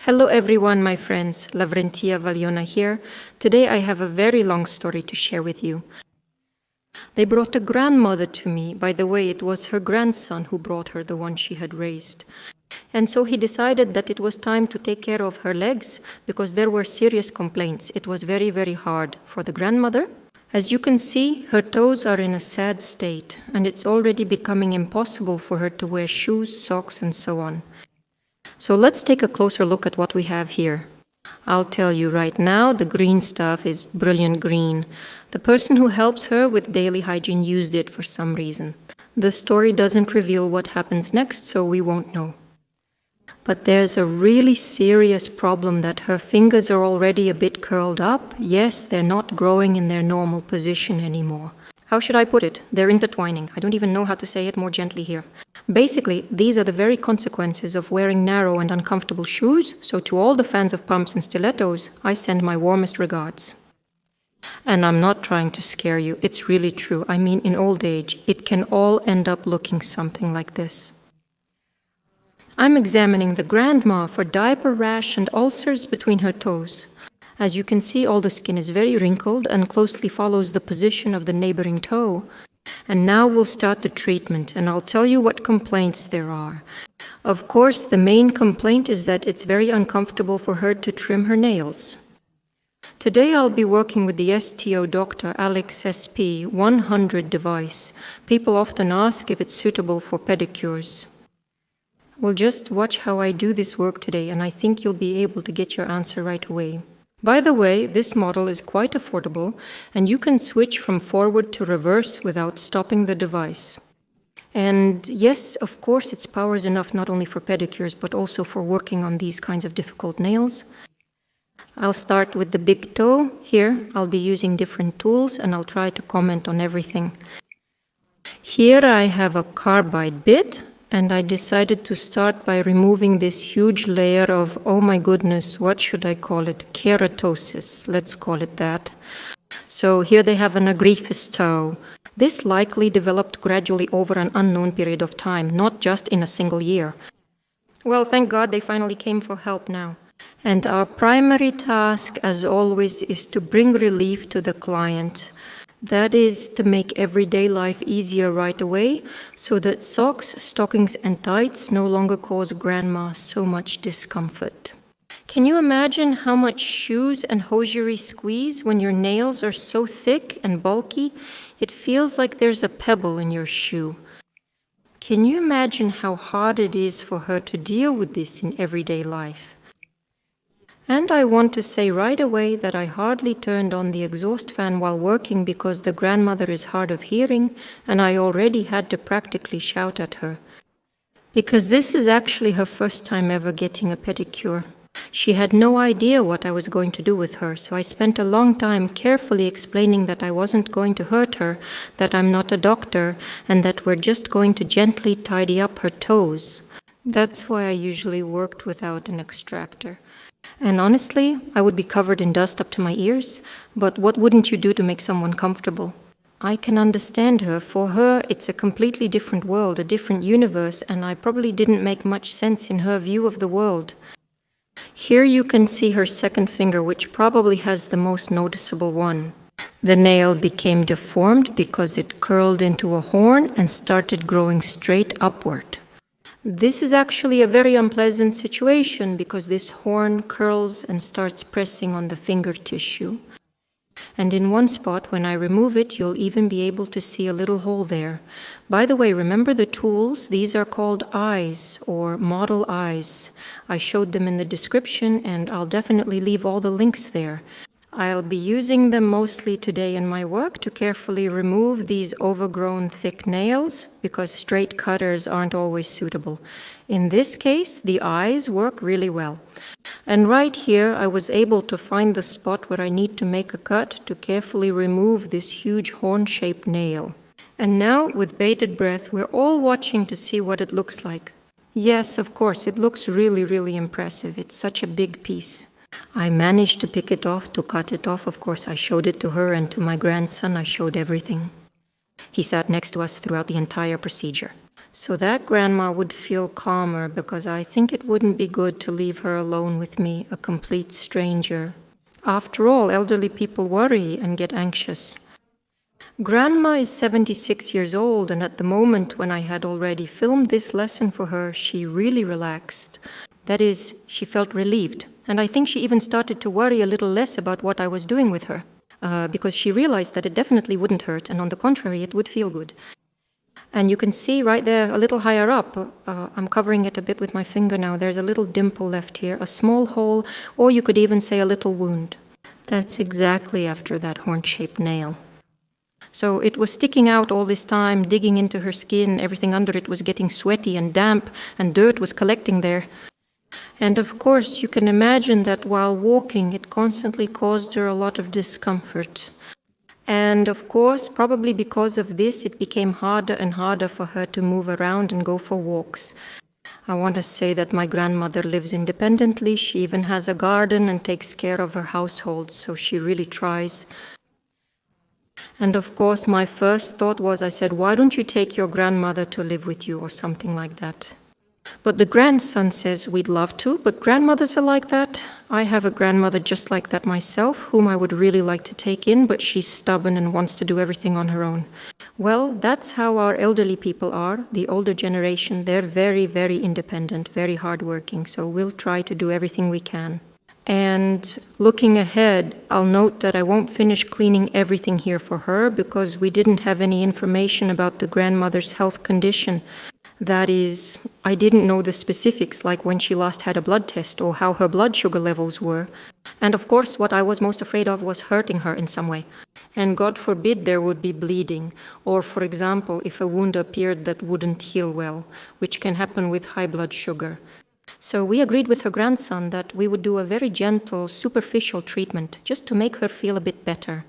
Hello everyone, my friends. Lavrentia Valiona here. Today I have a very long story to share with you. They brought a grandmother to me. By the way, it was her grandson who brought her, the one she had raised. And so he decided that it was time to take care of her legs because there were serious complaints. It was very, very hard for the grandmother. As you can see, her toes are in a sad state, and it's already becoming impossible for her to wear shoes, socks, and so on. So let's take a closer look at what we have here. I'll tell you right now, the green stuff is brilliant green. The person who helps her with daily hygiene used it for some reason. The story doesn't reveal what happens next, so we won't know. But there's a really serious problem that her fingers are already a bit curled up. Yes, they're not growing in their normal position anymore. How should I put it? They're intertwining. I don't even know how to say it more gently here. Basically, these are the very consequences of wearing narrow and uncomfortable shoes, so to all the fans of pumps and stilettos, I send my warmest regards. And I'm not trying to scare you, it's really true. I mean, in old age, it can all end up looking something like this. I'm examining the grandma for diaper rash and ulcers between her toes. As you can see, all the skin is very wrinkled and closely follows the position of the neighboring toe. And now we'll start the treatment, and I'll tell you what complaints there are. Of course, the main complaint is that it's very uncomfortable for her to trim her nails. Today I'll be working with the STO Dr. Alex SP 100 device. People often ask if it's suitable for pedicures. Well, just watch how I do this work today, and I think you'll be able to get your answer right away. By the way, this model is quite affordable, and you can switch from forward to reverse without stopping the device. And yes, of course, its power is enough not only for pedicures, but also for working on these kinds of difficult nails. I'll start with the big toe. Here, I'll be using different tools, and I'll try to comment on everything. Here I have a carbide bit, and I decided to start by removing this huge layer of, oh my goodness, what should I call it? Keratosis, let's call it that. So here they have an Onychogryphosis toe. This likely developed gradually over an unknown period of time, not just in a single year. Well, thank God they finally came for help now. And our primary task, as always, is to bring relief to the client. That is to make everyday life easier right away, so that socks, stockings, and tights no longer cause grandma so much discomfort. Can you imagine how much shoes and hosiery squeeze when your nails are so thick and bulky? It feels like there's a pebble in your shoe. Can you imagine how hard it is for her to deal with this in everyday life? And I want to say right away that I hardly turned on the exhaust fan while working because the grandmother is hard of hearing and I already had to practically shout at her. Because this is actually her first time ever getting a pedicure. She had no idea what I was going to do with her, so I spent a long time carefully explaining that I wasn't going to hurt her, that I'm not a doctor, and that we're just going to gently tidy up her toes. That's why I usually worked without an extractor. And honestly, I would be covered in dust up to my ears, but what wouldn't you do to make someone comfortable? I can understand her. For her, it's a completely different world, a different universe, and I probably didn't make much sense in her view of the world. Here you can see her second finger, which probably has the most noticeable one. The nail became deformed because it curled into a horn and started growing straight upward. This is actually a very unpleasant situation because this horn curls and starts pressing on the finger tissue. And in one spot, when I remove it, you'll even be able to see a little hole there. By the way, remember the tools? These are called eyes or model eyes. I showed them in the description and I'll definitely leave all the links there. I'll be using them mostly today in my work to carefully remove these overgrown thick nails because straight cutters aren't always suitable. In this case, the eyes work really well. And right here, I was able to find the spot where I need to make a cut to carefully remove this huge horn-shaped nail. And now, with bated breath, we're all watching to see what it looks like. Yes, of course, it looks really, really impressive. It's such a big piece. I managed to pick it off, to cut it off. Of course, I showed it to her and to my grandson. I showed everything. He sat next to us throughout the entire procedure. so that grandma would feel calmer, because I think it wouldn't be good to leave her alone with me, a complete stranger. After all, elderly people worry and get anxious. Grandma is 76 years old, and at the moment when I had already filmed this lesson for her, she really relaxed. That is, she felt relieved, and I think she even started to worry a little less about what I was doing with her, because she realized that it definitely wouldn't hurt, and on the contrary, it would feel good. And you can see right there, a little higher up, I'm covering it a bit with my finger now, there's a little dimple left here, a small hole, or you could even say a little wound. That's exactly after that horn-shaped nail. So it was sticking out all this time, digging into her skin, everything under it was getting sweaty and damp, and dirt was collecting there. And of course, you can imagine that while walking, it constantly caused her a lot of discomfort. And of course, probably because of this, it became harder and harder for her to move around and go for walks. I want to say that my grandmother lives independently. She even has a garden and takes care of her household, so she really tries. And of course, my first thought was, I said, why don't you take your grandmother to live with you or something like that? But the grandson says, we'd love to, but grandmothers are like that. I have a grandmother just like that myself, whom I would really like to take in, but she's stubborn and wants to do everything on her own. Well, that's how our elderly people are, the older generation. They're very, very independent, very hardworking, so we'll try to do everything we can. And looking ahead, I'll note that I won't finish cleaning everything here for her because we didn't have any information about the grandmother's health condition. That is, I didn't know the specifics, like when she last had a blood test or how her blood sugar levels were. And of course, what I was most afraid of was hurting her in some way. And God forbid there would be bleeding, or for example, if a wound appeared that wouldn't heal well, which can happen with high blood sugar. So we agreed with her grandson that we would do a very gentle, superficial treatment, just to make her feel a bit better.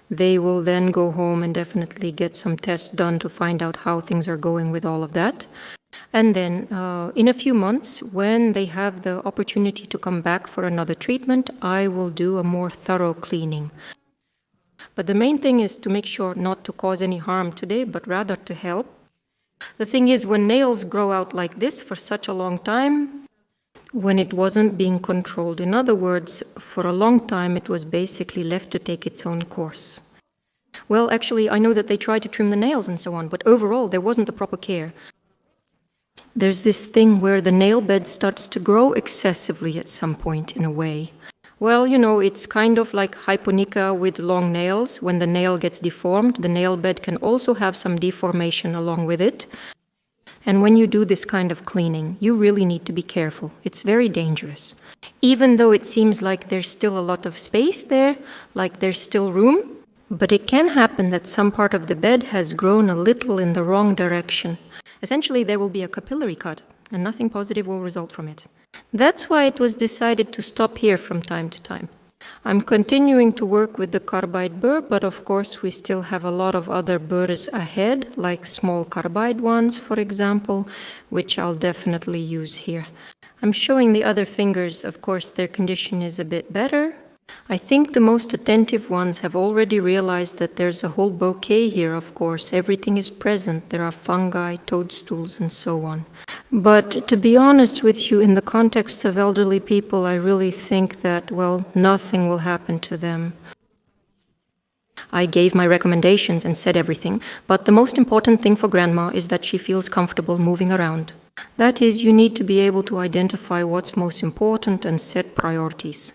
They will then go home and definitely get some tests done to find out how things are going with all of that. And then in a few months, when they have the opportunity to come back for another treatment, I will do a more thorough cleaning. But the main thing is to make sure not to cause any harm today, but rather to help. The thing is, when nails grow out like this for such a long time, when it wasn't being controlled, in other words, for a long time it was basically left to take its own course. Well, actually, I know that they tried to trim the nails and so on, but overall there wasn't the proper care. There's this thing where the nail bed starts to grow excessively at some point in a way. Well, you know, it's kind of like hyponica with long nails. When the nail gets deformed, the nail bed can also have some deformation along with it. And when you do this kind of cleaning, you really need to be careful. It's very dangerous. Even though it seems like there's still a lot of space there, like there's still room, but it can happen that some part of the bed has grown a little in the wrong direction. Essentially, there will be a capillary cut, and nothing positive will result from it. That's why it was decided to stop here from time to time. I'm continuing to work with the carbide burr, but of course we still have a lot of other burrs ahead, like small carbide ones, for example, which I'll definitely use here. I'm showing the other fingers. Of course, their condition is a bit better. I think the most attentive ones have already realized that there's a whole bouquet here, of course. Everything is present. There are fungi, toadstools, and so on. But to be honest with you, in the context of elderly people, I really think that, well, nothing will happen to them. I gave my recommendations and said everything, but the most important thing for Grandma is that she feels comfortable moving around. That is, you need to be able to identify what's most important and set priorities.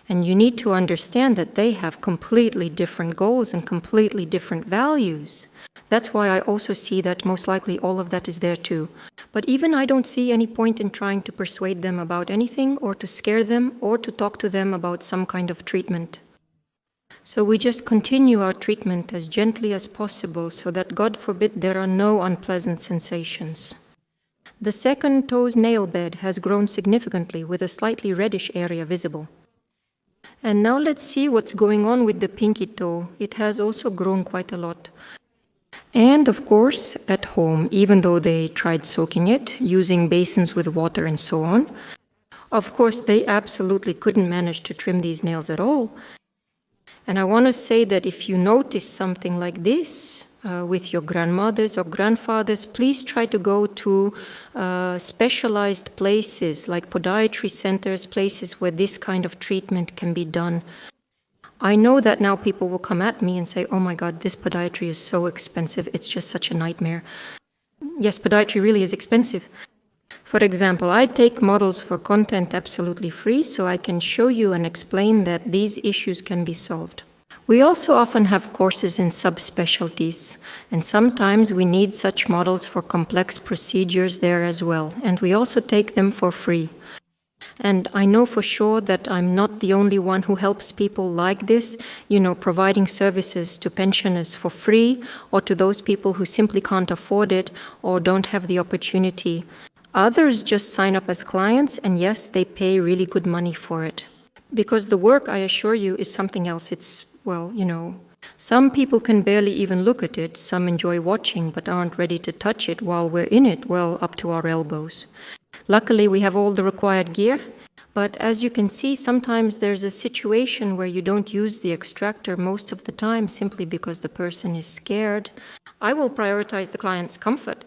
And you need to understand that they have completely different goals and completely different values. That's why I also see that most likely all of that is there too. But even I don't see any point in trying to persuade them about anything, or to scare them, or to talk to them about some kind of treatment. So we just continue our treatment as gently as possible so that, God forbid, there are no unpleasant sensations. The second toe's nail bed has grown significantly with a slightly reddish area visible. And now let's see what's going on with the pinky toe. It has also grown quite a lot. And of course, at home, even though they tried soaking it, using basins with water and so on, of course they absolutely couldn't manage to trim these nails at all. And I want to say that if you notice something like this, with your grandmothers or grandfathers, please try to go to specialized places like podiatry centers, places where this kind of treatment can be done. I know that now people will come at me and say, oh my God, this podiatry is so expensive. It's just such a nightmare. Yes, podiatry really is expensive. For example, I take models for content absolutely free, so I can show you and explain that these issues can be solved. We also often have courses in subspecialties, and sometimes we need such models for complex procedures there as well, and we also take them for free. And I know for sure that I'm not the only one who helps people like this, providing services to pensioners for free, or to those people who simply can't afford it or don't have the opportunity. Others just sign up as clients, and yes, they pay really good money for it. Because the work, I assure you, is something else. It's, some people can barely even look at it. Some enjoy watching but aren't ready to touch it while we're in it, up to our elbows. Luckily, we have all the required gear, but as you can see, sometimes there's a situation where you don't use the extractor most of the time simply because the person is scared. I will prioritize the client's comfort.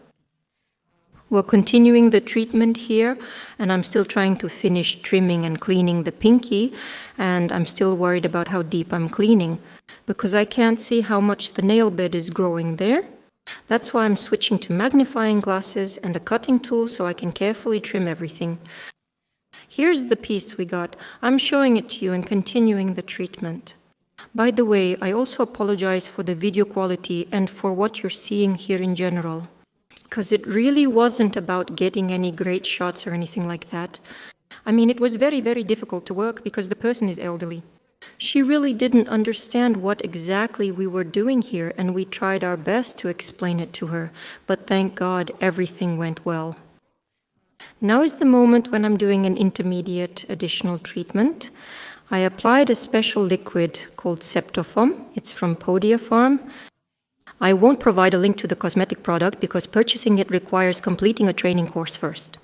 We're continuing the treatment here, and I'm still trying to finish trimming and cleaning the pinky, and I'm still worried about how deep I'm cleaning, because I can't see how much the nail bed is growing there. That's why I'm switching to magnifying glasses and a cutting tool so I can carefully trim everything. Here's the piece we got. I'm showing it to you and continuing the treatment. By the way, I also apologize for the video quality and for what you're seeing here in general, because it really wasn't about getting any great shots or anything like that. It was very, very difficult to work because the person is elderly. She really didn't understand what exactly we were doing here, and we tried our best to explain it to her, but thank God everything went well. Now is the moment when I'm doing an intermediate additional treatment. I applied a special liquid called Septoform. It's from Podia Farm. I won't provide a link to the cosmetic product because purchasing it requires completing a training course first.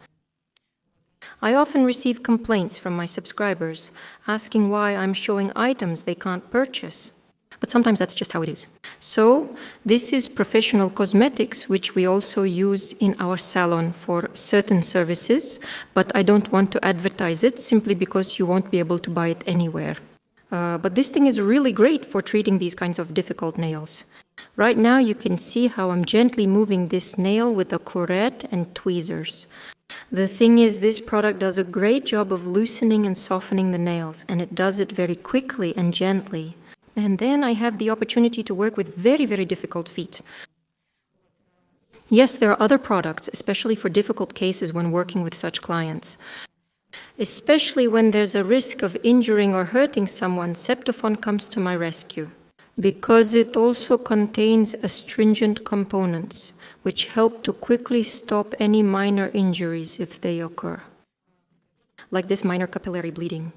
I often receive complaints from my subscribers asking why I'm showing items they can't purchase. But sometimes that's just how it is. So this is professional cosmetics, which we also use in our salon for certain services, but I don't want to advertise it simply because you won't be able to buy it anywhere. But this thing is really great for treating these kinds of difficult nails. Right now you can see how I'm gently moving this nail with a curette and tweezers. The thing is, this product does a great job of loosening and softening the nails, and it does it very quickly and gently. And then I have the opportunity to work with very, very difficult feet. Yes, there are other products, especially for difficult cases when working with such clients. Especially when there's a risk of injuring or hurting someone, Septoform comes to my rescue, because it also contains astringent components, which help to quickly stop any minor injuries if they occur, like this minor capillary bleeding.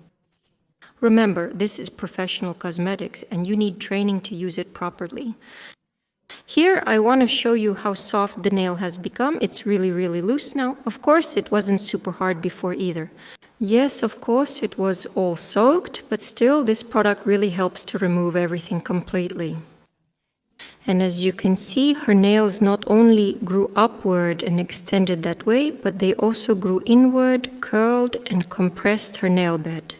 Remember, this is professional cosmetics, and you need training to use it properly. Here, I want to show you how soft the nail has become. It's really, really loose now. Of course, it wasn't super hard before either. Yes, of course, it was all soaked, but still, this product really helps to remove everything completely. And as you can see, her nails not only grew upward and extended that way, but they also grew inward, curled, and compressed her nail bed.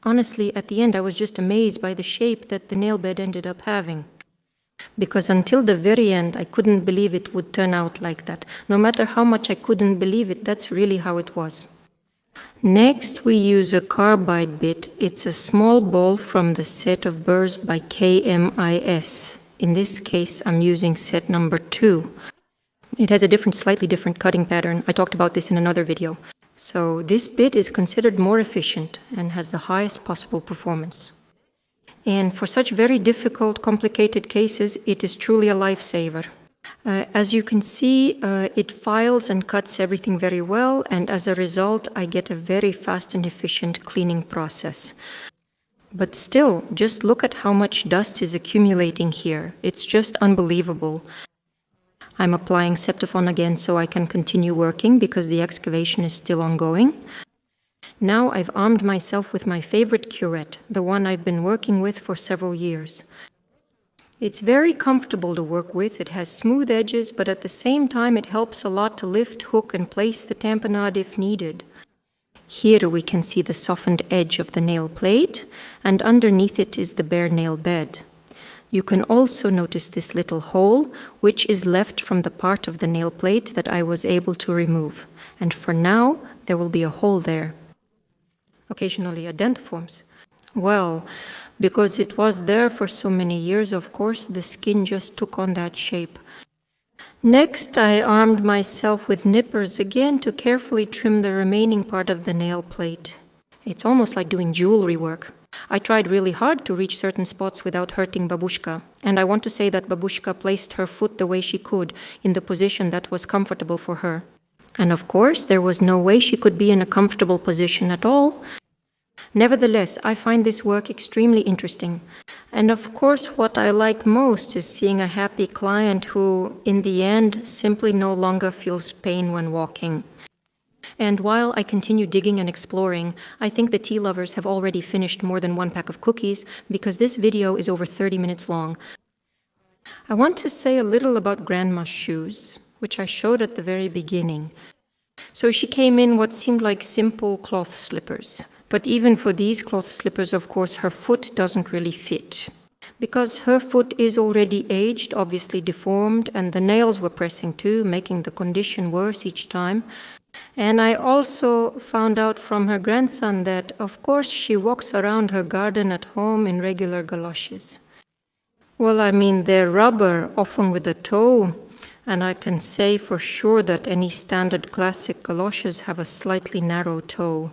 Honestly, at the end, I was just amazed by the shape that the nail bed ended up having. Because until the very end, I couldn't believe it would turn out like that. No matter how much I couldn't believe it, that's really how it was. Next, we use a carbide bit. It's a small ball from the set of burrs by KMIS. In this case, I'm using set number 2. It has a slightly different cutting pattern. I talked about this in another video. So this bit is considered more efficient and has the highest possible performance. And for such very difficult, complicated cases, it is truly a lifesaver. As you can see, it files and cuts everything very well, and as a result, I get a very fast and efficient cleaning process. But still, just look at how much dust is accumulating here. It's just unbelievable. I'm applying Septoform again so I can continue working because the excavation is still ongoing. Now I've armed myself with my favorite curette, the one I've been working with for several years. It's very comfortable to work with. It has smooth edges, but at the same time it helps a lot to lift, hook, and place the tamponade if needed. Here we can see the softened edge of the nail plate, and underneath it is the bare nail bed. You can also notice this little hole, which is left from the part of the nail plate that I was able to remove. And for now, there will be a hole there. Occasionally a dent forms. Well, because it was there for so many years, of course, the skin just took on that shape. Next, I armed myself with nippers again to carefully trim the remaining part of the nail plate. It's almost like doing jewelry work. I tried really hard to reach certain spots without hurting Babushka, and I want to say that Babushka placed her foot the way she could, in the position that was comfortable for her. And of course, there was no way she could be in a comfortable position at all. Nevertheless, I find this work extremely interesting. And of course, what I like most is seeing a happy client who, in the end, simply no longer feels pain when walking. And while I continue digging and exploring, I think the tea lovers have already finished more than one pack of cookies, because this video is over 30 minutes long. I want to say a little about Grandma's shoes, which I showed at the very beginning. So she came in what seemed like simple cloth slippers. But even for these cloth slippers, of course, her foot doesn't really fit. Because her foot is already aged, obviously deformed, and the nails were pressing too, making the condition worse each time. And I also found out from her grandson that, of course, she walks around her garden at home in regular galoshes. Well, I mean, they're rubber, often with a toe, and I can say for sure that any standard classic galoshes have a slightly narrow toe.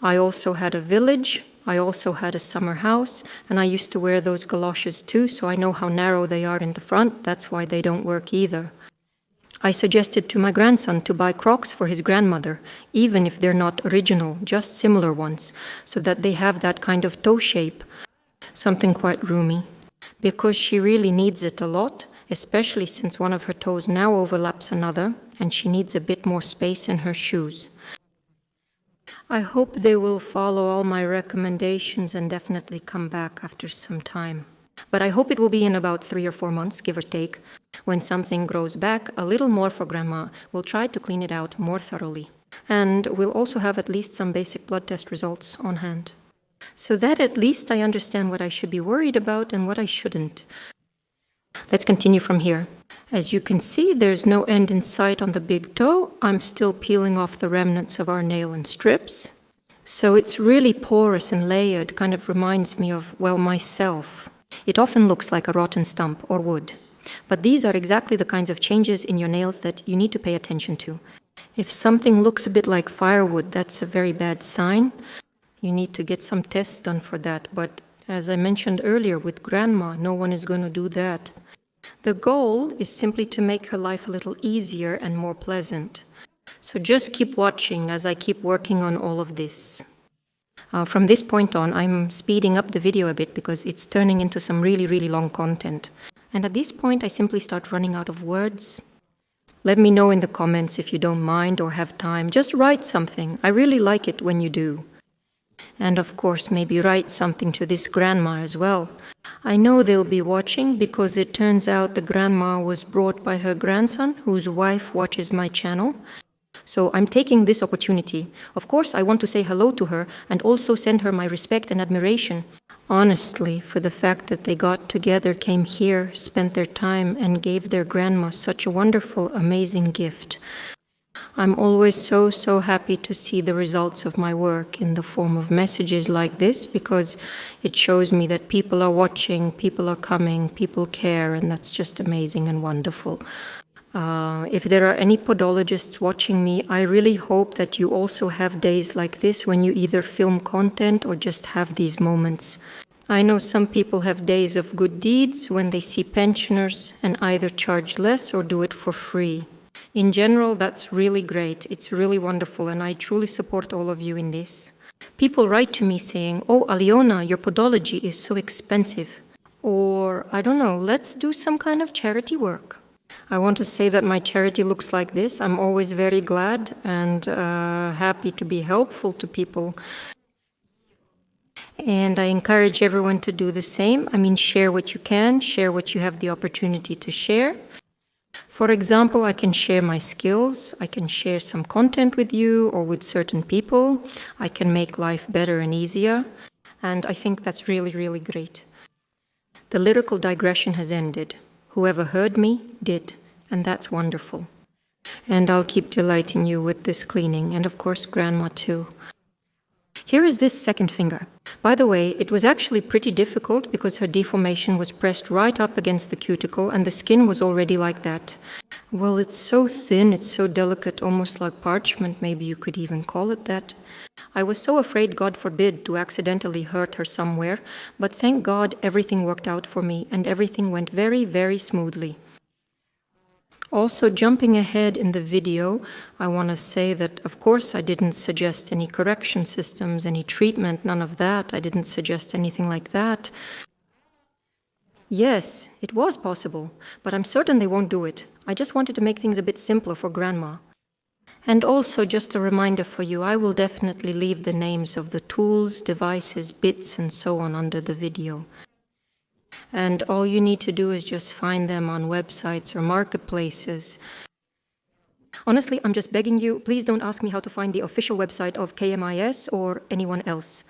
I also had a village, I also had a summer house, and I used to wear those galoshes too, so I know how narrow they are in the front. That's why they don't work either. I suggested to my grandson to buy Crocs for his grandmother, even if they're not original, just similar ones, so that they have that kind of toe shape, something quite roomy, because she really needs it a lot, especially since one of her toes now overlaps another, and she needs a bit more space in her shoes. I hope they will follow all my recommendations and definitely come back after some time. But I hope it will be in about 3 or 4 months, give or take. When something grows back a little more for Grandma, we'll try to clean it out more thoroughly. And we'll also have at least some basic blood test results on hand. So that at least I understand what I should be worried about and what I shouldn't. Let's continue from here. As you can see, there's no end in sight on the big toe. I'm still peeling off the remnants of our nail in strips. So it's really porous and layered, kind of reminds me of, well, myself. It often looks like a rotten stump or wood. But these are exactly the kinds of changes in your nails that you need to pay attention to. If something looks a bit like firewood, that's a very bad sign. You need to get some tests done for that. But as I mentioned earlier with Grandma, no one is going to do that. The goal is simply to make her life a little easier and more pleasant. So just keep watching as I keep working on all of this. From this point on, I'm speeding up the video a bit because it's turning into some really, really long content. And at this point, I simply start running out of words. Let me know in the comments if you don't mind or have time. Just write something. I really like it when you do. And of course, maybe write something to this grandma as well. I know they'll be watching because it turns out the grandma was brought by her grandson, whose wife watches my channel. So I'm taking this opportunity. Of course, I want to say hello to her and also send her my respect and admiration. Honestly, for the fact that they got together, came here, spent their time, and gave their grandma such a wonderful, amazing gift. I'm always so happy to see the results of my work in the form of messages like this, because it shows me that people are watching, people are coming, people care, and that's just amazing and wonderful. If there are any podologists watching me, I really hope that you also have days like this when you either film content or just have these moments. I know some people have days of good deeds when they see pensioners and either charge less or do it for free. In general, that's really great. It's really wonderful, and I truly support all of you in this. People write to me saying, "Oh, Aliona, your podology is so expensive." Or, I don't know, let's do some kind of charity work. I want to say that my charity looks like this. I'm always very glad and happy to be helpful to people. And I encourage everyone to do the same. I mean, share what you can, share what you have the opportunity to share. For example, I can share my skills, I can share some content with you or with certain people. I can make life better and easier. And I think that's really, really great. The lyrical digression has ended. Whoever heard me did, and that's wonderful. And I'll keep delighting you with this cleaning, and of course, Grandma too. Here is this second finger. By the way, it was actually pretty difficult because her deformation was pressed right up against the cuticle and the skin was already like that. Well, it's so thin, it's so delicate, almost like parchment, maybe you could even call it that. I was so afraid, God forbid, to accidentally hurt her somewhere, but thank God everything worked out for me and everything went very, very smoothly. Also, jumping ahead in the video, I want to say that, of course, I didn't suggest any correction systems, any treatment, none of that. I didn't suggest anything like that. Yes, it was possible, but I'm certain they won't do it. I just wanted to make things a bit simpler for Grandma. And also, just a reminder for you, I will definitely leave the names of the tools, devices, bits, and so on under the video. And all you need to do is just find them on websites or marketplaces. Honestly, I'm just begging you, please don't ask me how to find the official website of KMIS or anyone else.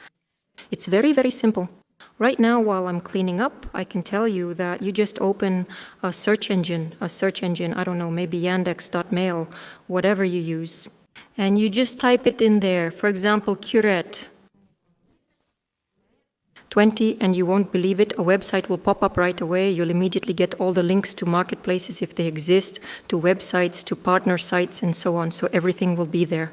It's very, very simple. Right now, while I'm cleaning up, I can tell you that you just open a search engine, I don't know, maybe Yandex.mail, whatever you use. And you just type it in there. For example, curette 20, and you won't believe it, a website will pop up right away. You'll immediately get all the links to marketplaces if they exist, to websites, to partner sites, and so on. So everything will be there.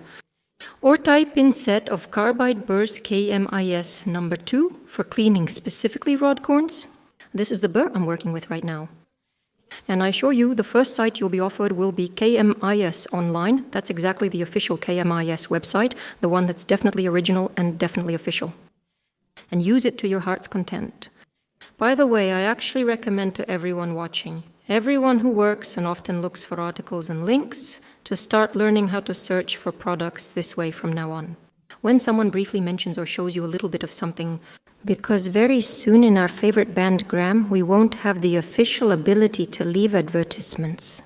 Or type in set of carbide burrs KMIS number 2 for cleaning specifically rod corns. This is the burr I'm working with right now. And I assure you, the first site you'll be offered will be KMIS online. That's exactly the official KMIS website, the one that's definitely original and definitely official. And use it to your heart's content. By the way, I actually recommend to everyone watching, everyone who works and often looks for articles and links, to start learning how to search for products this way from now on. When someone briefly mentions or shows you a little bit of something, because very soon in our favorite band Gram, we won't have the official ability to leave advertisements.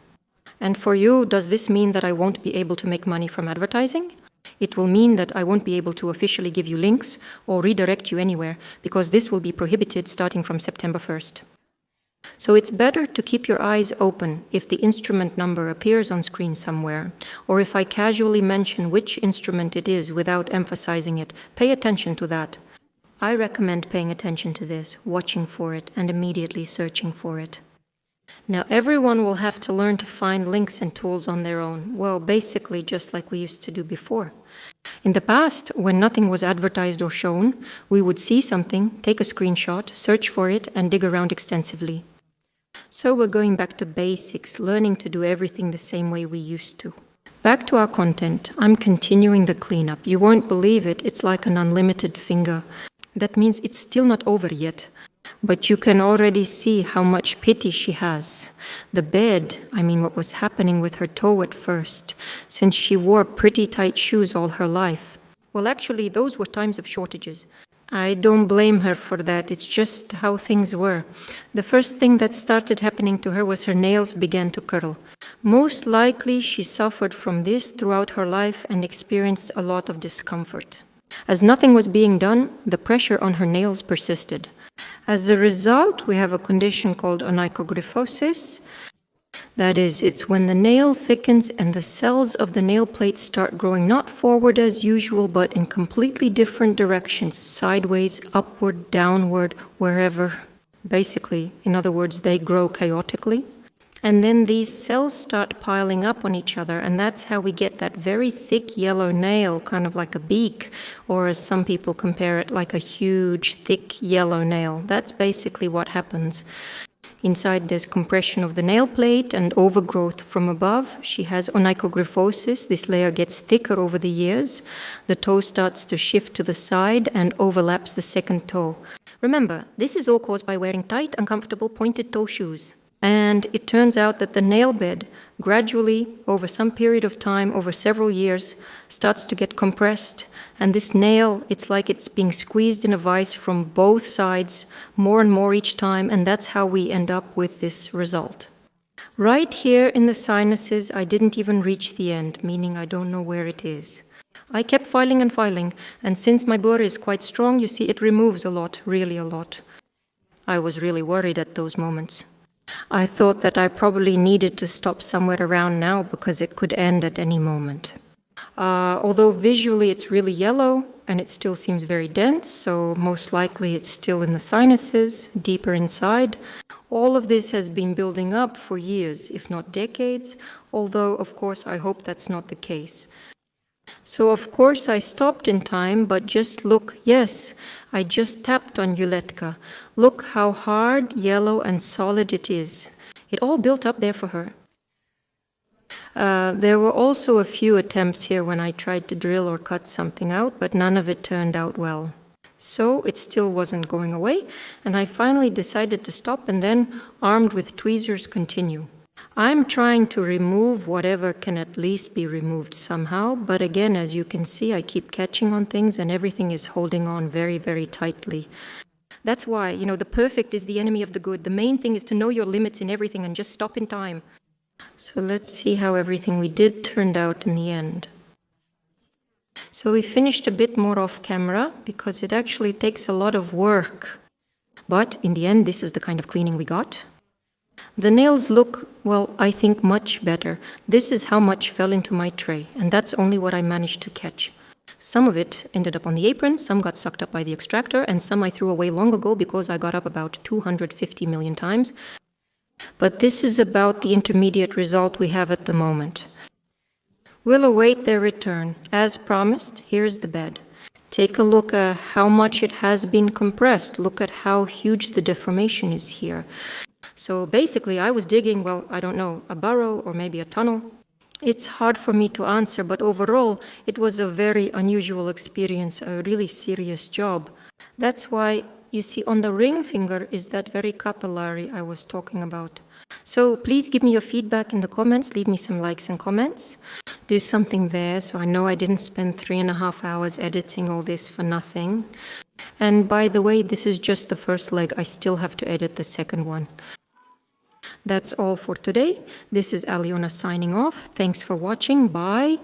And for you, does this mean that I won't be able to make money from advertising? It will mean that I won't be able to officially give you links or redirect you anywhere, because this will be prohibited starting from September 1st. So it's better to keep your eyes open if the instrument number appears on screen somewhere, or if I casually mention which instrument it is without emphasizing it. Pay attention to that. I recommend paying attention to this, watching for it, and immediately searching for it. Now, everyone will have to learn to find links and tools on their own. Well, basically just like we used to do before. In the past, when nothing was advertised or shown, we would see something, take a screenshot, search for it, and dig around extensively. So we're going back to basics, learning to do everything the same way we used to. Back to our content. I'm continuing the cleanup. You won't believe it, it's like an unlimited finger. That means it's still not over yet. But you can already see how much pity she has. The bed, what was happening with her toe at first, since she wore pretty tight shoes all her life. Well, actually, those were times of shortages. I don't blame her for that, it's just how things were. The first thing that started happening to her was her nails began to curl. Most likely, she suffered from this throughout her life and experienced a lot of discomfort. As nothing was being done, the pressure on her nails persisted. As a result, we have a condition called onychogryphosis. That is, it's when the nail thickens and the cells of the nail plate start growing not forward as usual, but in completely different directions, sideways, upward, downward, wherever. Basically, in other words, they grow chaotically. And then these cells start piling up on each other, and that's how we get that very thick yellow nail, kind of like a beak, or as some people compare it, like a huge, thick yellow nail. That's basically what happens. Inside there's compression of the nail plate and overgrowth from above. She has onychogryphosis. This layer gets thicker over the years. The toe starts to shift to the side and overlaps the second toe. Remember, this is all caused by wearing tight, uncomfortable, pointed toe shoes. And it turns out that the nail bed gradually, over some period of time, over several years, starts to get compressed. And this nail, it's like it's being squeezed in a vise from both sides, more and more each time, and that's how we end up with this result. Right here in the sinuses, I didn't even reach the end, meaning I don't know where it is. I kept filing, and since my burr is quite strong, you see, it removes a lot, really a lot. I was really worried at those moments. I thought that I probably needed to stop somewhere around now because it could end at any moment. Although visually it's really yellow and it still seems very dense, so most likely it's still in the sinuses, deeper inside. All of this has been building up for years, if not decades, although of course I hope that's not the case. So of course I stopped in time, but just look, yes, I just tapped on Yuletka. Look how hard, yellow and solid it is. It all built up there for her. There were also a few attempts here when I tried to drill or cut something out, but none of it turned out well. So it still wasn't going away, and I finally decided to stop and then, armed with tweezers, continue. I'm trying to remove whatever can at least be removed somehow, but again, as you can see, I keep catching on things and everything is holding on very, very tightly. That's why, the perfect is the enemy of the good. The main thing is to know your limits in everything and just stop in time. So let's see how everything we did turned out in the end. So we finished a bit more off camera because it actually takes a lot of work. But in the end, this is the kind of cleaning we got. The nails look, well, I think much better. This is how much fell into my tray, and that's only what I managed to catch. Some of it ended up on the apron, some got sucked up by the extractor, and some I threw away long ago because I got up about 250 million times. But this is about the intermediate result we have at the moment. We'll await their return. As promised, here's the bed. Take a look at how much it has been compressed. Look at how huge the deformation is here. So basically, I was digging, well, I don't know, a burrow or maybe a tunnel. It's hard for me to answer, but overall, it was a very unusual experience, a really serious job. That's why, you see, on the ring finger is that very capillary I was talking about. So please give me your feedback in the comments, leave me some likes and comments. Do something there so I know I didn't spend 3.5 hours editing all this for nothing. And by the way, this is just the first leg. I still have to edit the second one. That's all for today. This is Aliona signing off. Thanks for watching. Bye.